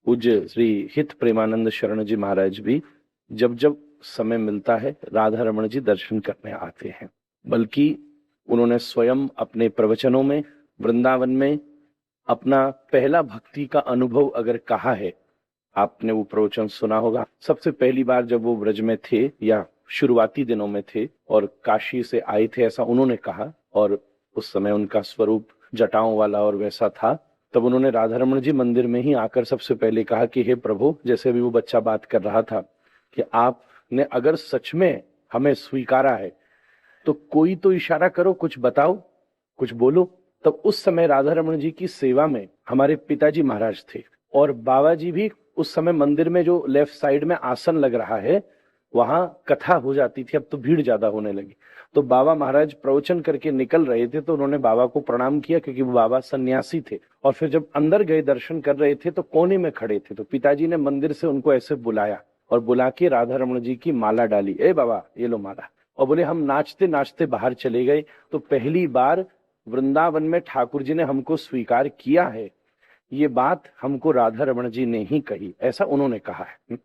पूज्य श्री हित प्रेमानंद शरण जी महाराज भी जब जब समय मिलता है राधा रमण जी दर्शन करने आते हैं। बल्कि उन्होंने स्वयं अपने प्रवचनों में वृंदावन में अपना पहला भक्ति का अनुभव अगर कहा है, आपने वो प्रवचन सुना होगा। सबसे पहली बार जब वो ब्रज में थे या शुरुआती दिनों में थे और काशी से आए थे, ऐसा उन्होंने कहा। और उस समय उनका स्वरूप जटाओं वाला और वैसा था। तब उन्होंने राधा रमण जी मंदिर में ही आकर सबसे पहले कहा कि हे प्रभु, जैसे भी वो बच्चा बात कर रहा था, कि आपने अगर सच में हमें स्वीकारा है तो कोई तो इशारा करो, कुछ बताओ, कुछ बोलो। तब उस समय राधा रमण जी की सेवा में हमारे पिताजी महाराज थे और बाबा जी भी उस समय मंदिर में जो लेफ्ट साइड में आसन लग रहा है वहां कथा हो जाती थी। अब तो भीड़ ज्यादा होने लगी। तो बाबा महाराज प्रवचन करके निकल रहे थे तो उन्होंने बाबा को प्रणाम किया, क्योंकि वो बाबा सन्यासी थे। और फिर जब अंदर गए दर्शन कर रहे थे तो कोने में खड़े थे, तो पिताजी ने मंदिर से उनको ऐसे बुलाया और बुला के राधा रमण जी की माला डाली। ए बाबा, ये लो माला। और बोले हम नाचते नाचते बाहर चले गए। तो पहली बार वृंदावन में ठाकुर जी ने हमको स्वीकार किया है, ये बात हमको राधा रमण जी ने ही कही, ऐसा उन्होंने कहा है।